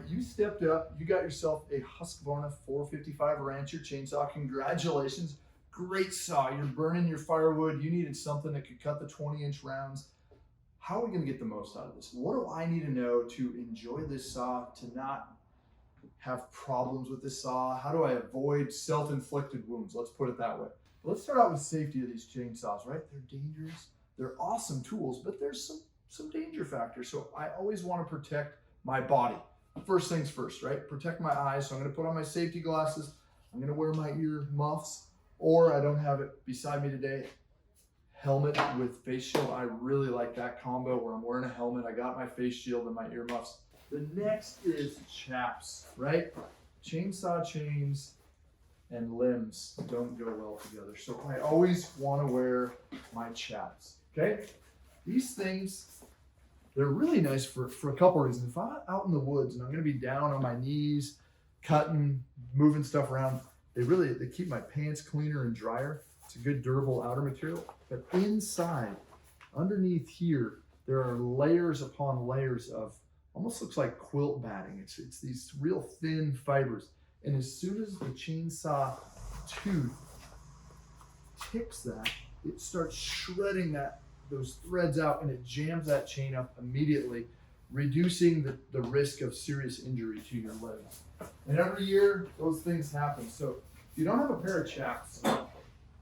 you stepped up. You got yourself a Husqvarna 455 Rancher chainsaw. Congratulations. Great saw. You're burning your firewood. You needed something that could cut the 20-inch rounds. How are we going to get the most out of this? What do I need to know to enjoy this saw, to not have problems with this saw? How do I avoid self-inflicted wounds? Let's put it that way. Let's start out with safety of these chainsaws, right? They're dangerous. They're awesome tools, but there's some danger factors. So I always want to protect my body. First things first, right? Protect my eyes. So I'm going to put on my safety glasses. I'm going to wear my ear muffs, or I don't have it beside me today. Helmet with face shield. I really like that combo where I'm wearing a helmet. I got my face shield and my ear muffs. The next is chaps, right? Chainsaw chains and limbs don't go well together. So I always want to wear my chaps, okay? These things, they're really nice for a couple reasons. If I'm out in the woods and I'm going to be down on my knees, cutting, moving stuff around, they keep my pants cleaner and drier. It's a good durable outer material. But inside, underneath here, there are layers upon layers of, almost looks like quilt batting. It's these real thin fibers. And as soon as the chainsaw tooth ticks that, it starts shredding those threads out, and it jams that chain up immediately, reducing the risk of serious injury to your legs. And every year, those things happen. So if you don't have a pair of chaps,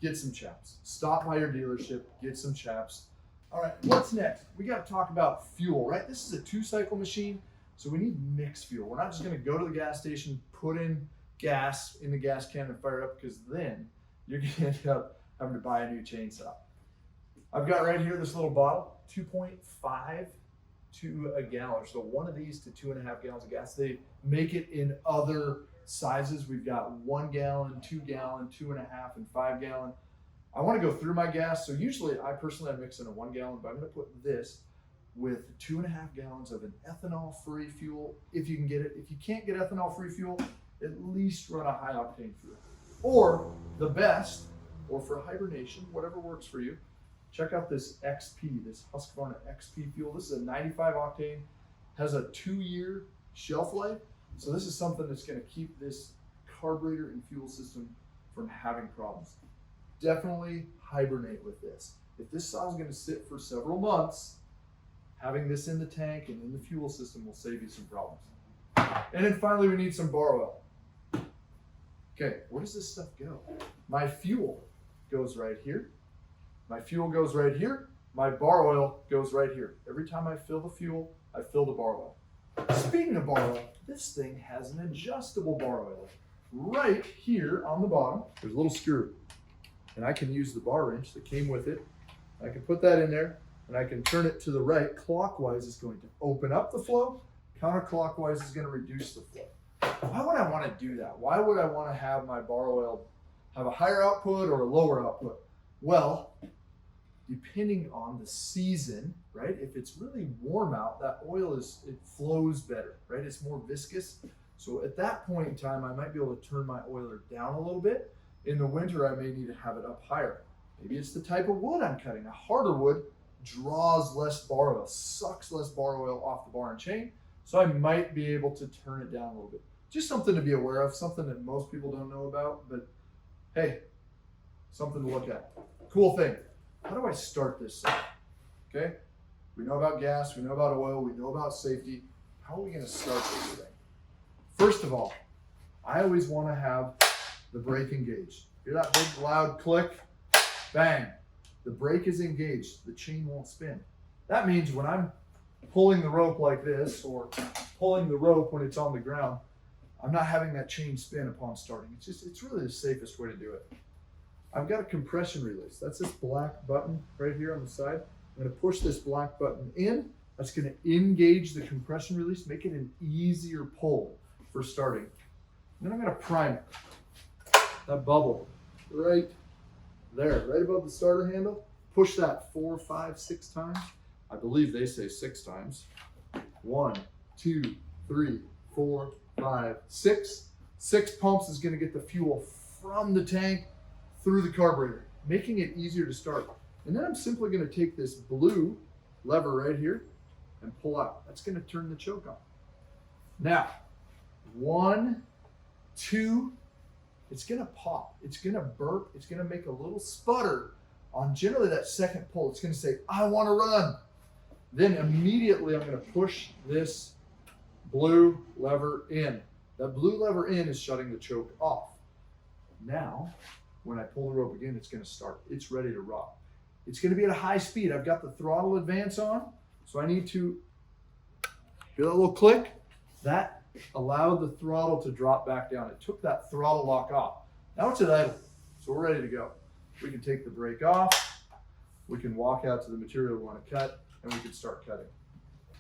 get some chaps. Stop by your dealership, get some chaps. All right, what's next? We got to talk about fuel, right? This is a 2-cycle machine, so we need mixed fuel. We're not just going to go to the gas station, put in gas in the gas can and fire it up, because then you're going to end up having to buy a new chainsaw. I've got right here this little bottle, 2.5 to a gallon. So one of these to 2.5 gallons of gas. They make it in other sizes. We've got 1 gallon, 2 gallon, 2.5, and 5 gallon. I want to go through my gas. So usually I mix in a 1 gallon, but I'm going to put this with 2.5 gallons of an ethanol-free fuel, if you can get it. If you can't get ethanol-free fuel, at least run a high-octane fuel. Or the best, or for hibernation, whatever works for you, check out this XP, this Husqvarna XP Fuel. This is a 95 octane, has a 2-year shelf life. So this is something that's going to keep this carburetor and fuel system from having problems. Definitely hibernate with this. If this saw is going to sit for several months, having this in the tank and in the fuel system will save you some problems. And then finally, we need some bar oil. Okay, where does this stuff go? My fuel goes right here. My fuel goes right here. My bar oil goes right here. Every time I fill the fuel, I fill the bar oil. Speaking of bar oil, this thing has an adjustable bar oil. Right here on the bottom, there's a little screw. And I can use the bar wrench that came with it. I can put that in there, and I can turn it to the right. Clockwise is going to open up the flow. Counterclockwise is going to reduce the flow. Why would I want to do that? Why would I want to have my bar oil have a higher output or a lower output? Well, depending on the season, right? If it's really warm out, that oil it flows better, right? It's more viscous. So at that point in time, I might be able to turn my oiler down a little bit. In the winter, I may need to have it up higher. Maybe it's the type of wood I'm cutting. A harder wood draws less bar oil, sucks less bar oil off the bar and chain. So I might be able to turn it down a little bit. Just something to be aware of, something that most people don't know about, but hey, something to look at. Cool thing. How do I start this thing? Okay, we know about gas, we know about oil, we know about safety. How are we going to start this thing? First of all, I always want to have the brake engaged. Hear that big loud click? Bang. The brake is engaged. The chain won't spin. That means when I'm pulling the rope like this, or pulling the rope when it's on the ground, I'm not having that chain spin upon starting. It's really the safest way to do it. I've got a compression release. That's this black button right here on the side. I'm going to push this black button in. That's going to engage the compression release, make it an easier pull for starting. And then I'm going to prime it. That bubble right there, right above the starter handle. Push that 4, 5, 6 times. I believe they say 6 times. 1, 2, 3, 4, 5, 6. 6 pumps is going to get the fuel from the tank through the carburetor, making it easier to start. And then I'm simply going to take this blue lever right here and pull out. That's going to turn the choke on. Now, 1, 2, it's gonna pop, it's gonna burp, it's gonna make a little sputter on generally that second pull. It's gonna say, I wanna run. Then immediately I'm gonna push this blue lever in. That blue lever in is shutting the choke off. Now, when I pull the rope again, it's gonna start. It's ready to rock. It's gonna be at a high speed. I've got the throttle advance on, so I need to feel that little click. That allowed the throttle to drop back down. It took that throttle lock off. Now it's at idle, so we're ready to go. We can take the brake off. We can walk out to the material we wanna cut, and we can start cutting.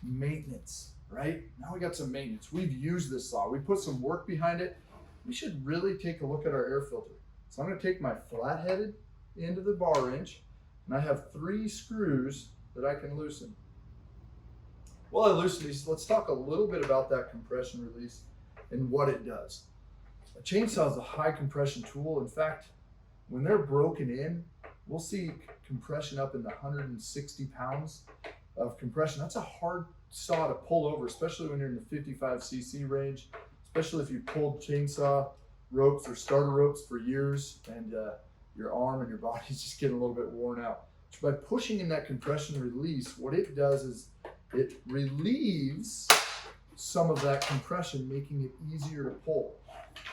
Maintenance, right? Now we got some maintenance. We've used this saw. We put some work behind it. We should really take a look at our air filter. So I'm gonna take my flat-headed end of the bar wrench, and I have 3 screws that I can loosen. While I loosen these, let's talk a little bit about that compression release and what it does. A chainsaw is a high compression tool. In fact, when they're broken in, we'll see compression up in the 160 pounds of compression. That's a hard saw to pull over, especially when you're in the 55 cc range, especially if you pulled chainsaw ropes or starter ropes for years and your arm and your body's just getting a little bit worn out. So by pushing in that compression release, what it does is it relieves some of that compression, making it easier to pull.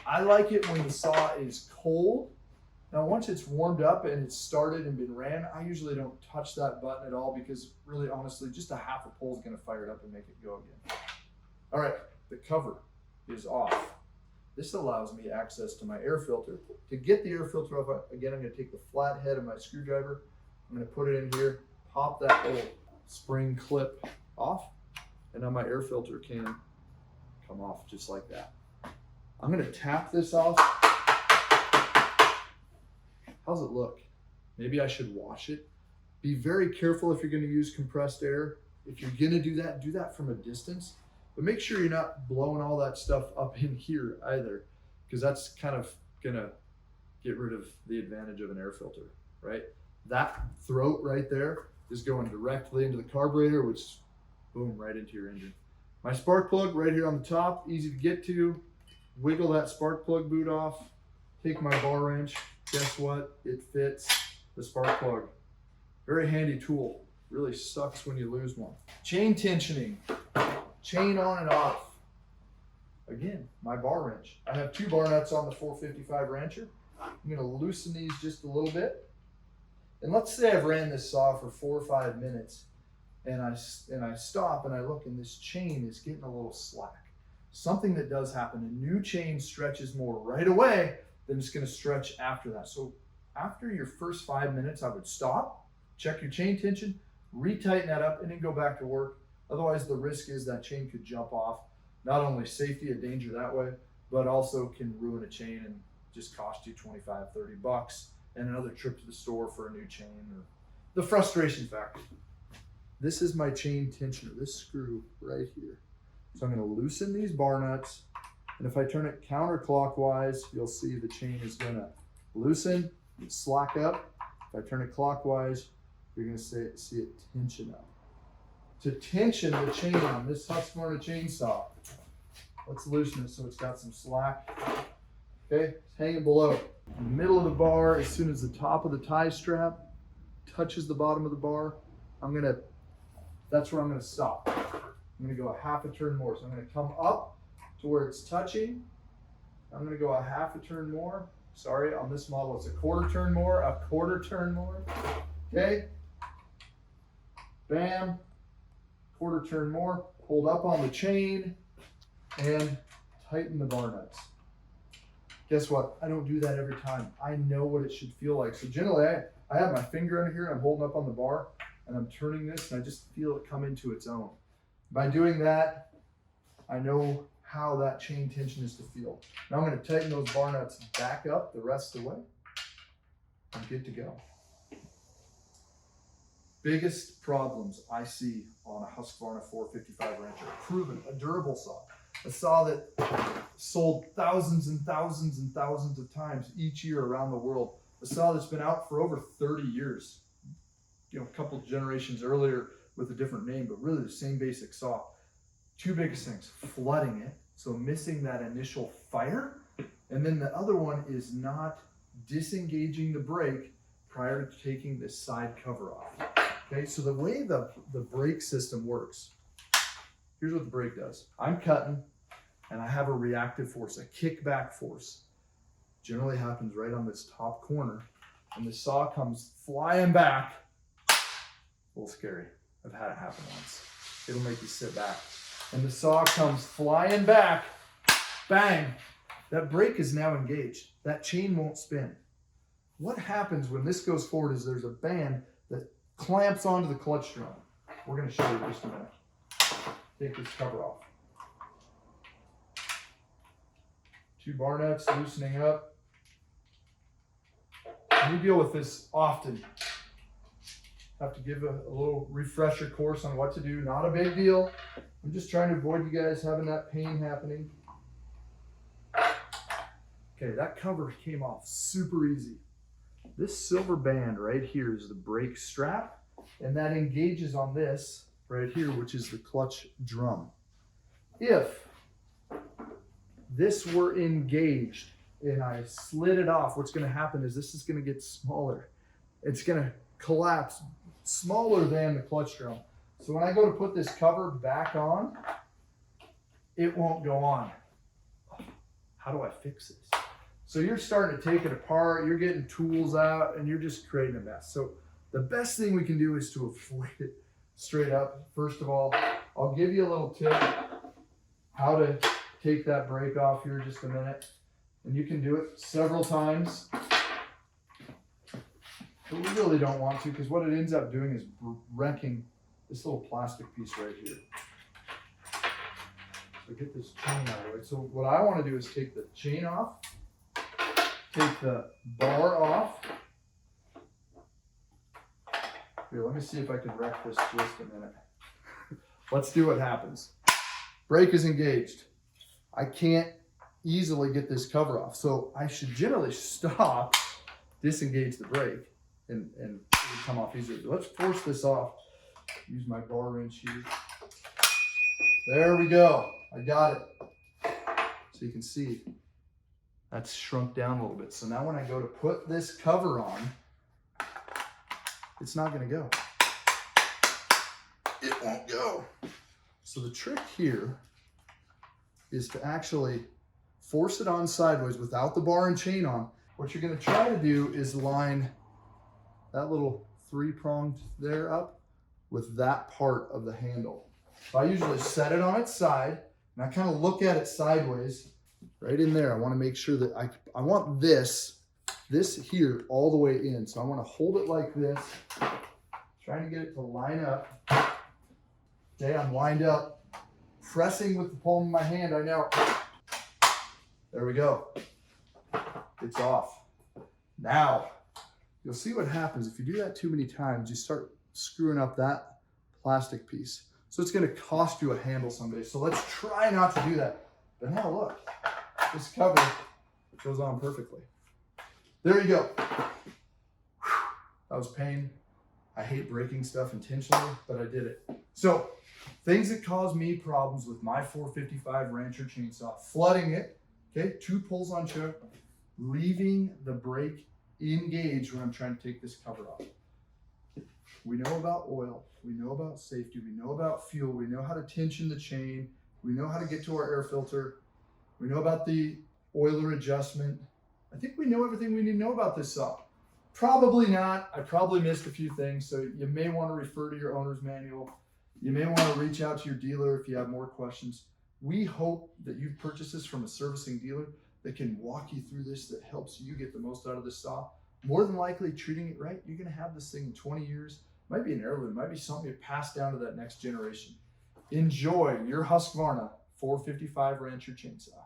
I like it when the saw is cold. Now, once it's warmed up and it's started and been ran, I usually don't touch that button at all because really, honestly, just a half a pull is gonna fire it up and make it go again. All right, the cover is off. This allows me access to my air filter. To get the air filter off, again, I'm gonna take the flat head of my screwdriver. I'm gonna put it in here, pop that little spring clip off, and now my air filter can come off just like that. I'm gonna tap this off. How's it look? Maybe I should wash it. Be very careful if you're gonna use compressed air. If you're gonna do that from a distance, but make sure you're not blowing all that stuff up in here either, because that's kind of gonna get rid of the advantage of an air filter, right? That throat right there is going directly into the carburetor, which boom, right into your engine. My spark plug right here on the top, easy to get to. Wiggle that spark plug boot off, take my bar wrench. Guess what? It fits the spark plug. Very handy tool. Really sucks when you lose one. Chain tensioning, chain on and off. Again, my bar wrench. I have 2 bar nuts on the 455 Rancher. I'm gonna loosen these just a little bit. And let's say I've ran this saw for 4 or 5 minutes and I stop and I look and this chain is getting a little slack. Something that does happen, a new chain stretches more right away than it's gonna stretch after that. So after your first 5 minutes, I would stop, check your chain tension, retighten that up, and then go back to work. Otherwise, the risk is that chain could jump off. Not only safety, a danger that way, but also can ruin a chain and just cost you 25, 30 bucks and another trip to the store for a new chain, or the frustration factor. This is my chain tensioner, this screw right here. So I'm gonna loosen these bar nuts, and if I turn it counterclockwise, you'll see the chain is gonna loosen, slack up. If I turn it clockwise, you're gonna see it tension up. To tension the chain on this Husqvarna chainsaw, let's loosen it so it's got some slack. Okay, it's hanging below. In the middle of the bar, as soon as the top of the tie strap touches the bottom of the bar, that's where I'm gonna stop. I'm gonna go a half a turn more. So I'm gonna come up to where it's touching. I'm gonna go a half a turn more. Sorry, on this model, it's a quarter turn more, okay? Bam, quarter turn more, hold up on the chain and tighten the bar nuts. Guess what? I don't do that every time. I know what it should feel like. So generally, I have my finger under here, I'm holding up on the bar, and I'm turning this, and I just feel it come into its own. By doing that, I know how that chain tension is to feel. Now I'm gonna tighten those bar nuts back up the rest of the way. I'm good to go. Biggest problems I see on a Husqvarna 455 Rancher. Proven, a durable saw. A saw that sold thousands and thousands and thousands of times each year around the world. A saw that's been out for over 30 years. You know, a couple generations earlier with a different name, but really the same basic saw. 2 biggest things, flooding it. So missing that initial fire. And then the other one is not disengaging the brake prior to taking this side cover off. Okay, so the way the brake system works, here's what the brake does. I'm cutting and I have a reactive force, a kickback force. Generally happens right on this top corner, and the saw comes flying back. A little scary. I've had it happen once. It'll make you sit back. And the saw comes flying back, bang. That brake is now engaged. That chain won't spin. What happens when this goes forward is there's a band that clamps onto the clutch drum. We're going to show you just a minute. Take this cover off. 2 bar nuts loosening up. We deal with this often. Have to give a little refresher course on what to do. Not a big deal. I'm just trying to avoid you guys having that pain happening. Okay, that cover came off super easy. This silver band right here is the brake strap, and that engages on this right here, which is the clutch drum. If this were engaged and I slid it off, what's going to happen is this is going to get smaller. It's going to collapse smaller than the clutch drum. So when I go to put this cover back on, it won't go on. How do I fix this? So you're starting to take it apart, you're getting tools out, and you're just creating a mess. So the best thing we can do is to avoid it straight up. First of all, I'll give you a little tip how to take that brake off here in just a minute. And you can do it several times. But we really don't want to, because what it ends up doing is wrecking this little plastic piece right here. So get this chain out of the way. So what I want to do is take the chain off, take the bar off. Here, let me see if I can wreck this just a minute. Let's see what happens. Brake is engaged. I can't easily get this cover off. So I should generally stop, disengage the brake, and it will come off easier. Let's force this off. Use my bar wrench here. There we go. I got it. So you can see that's shrunk down a little bit. So now when I go to put this cover on, it's not going to go. It won't go. So the trick here is to actually force it on sideways without the bar and chain on. What you're going to try to do is line that little 3-pronged there up with that part of the handle. So I usually set it on its side, and I kind of look at it sideways right in there. I want to make sure that I want this here all the way in. So I want to hold it like this, trying to get it to line up. Okay, I'm lined up, pressing with the palm of my hand. I know. There we go. It's off. Now, you'll see what happens. If you do that too many times, you start screwing up that plastic piece. So it's going to cost you a handle someday. So let's try not to do that. But now look, this cover goes on perfectly. There you go. That was pain. I hate breaking stuff intentionally, but I did it. So things that cause me problems with my 455 Rancher chainsaw: flooding it, okay, 2 pulls on choke, leaving the brake engaged when I'm trying to take this cover off. We know about oil, we know about safety, we know about fuel, we know how to tension the chain, we know how to get to our air filter, we know about the oiler adjustment. I think we know everything we need to know about this saw. Probably not. I probably missed a few things, so you may want to refer to your owner's manual. You may want to reach out to your dealer if you have more questions. We hope that you've purchased this from a servicing dealer that can walk you through this, that helps you get the most out of this saw. More than likely, treating it right, you're going to have this thing in 20 years. Might be an heirloom, might be something you pass down to that next generation. Enjoy your Husqvarna 455 Rancher chainsaw.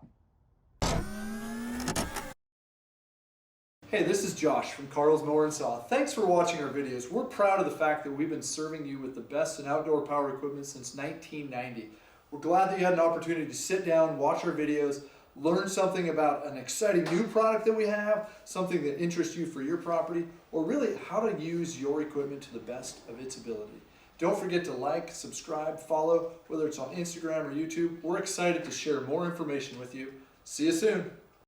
Hey, this is Josh from Carl's Mower and Saw. Thanks for watching our videos. We're proud of the fact that we've been serving you with the best in outdoor power equipment since 1990. We're glad that you had an opportunity to sit down, watch our videos, learn something about an exciting new product that we have, something that interests you for your property, or really how to use your equipment to the best of its ability. Don't forget to like, subscribe, follow, whether it's on Instagram or YouTube. We're excited to share more information with you. See you soon.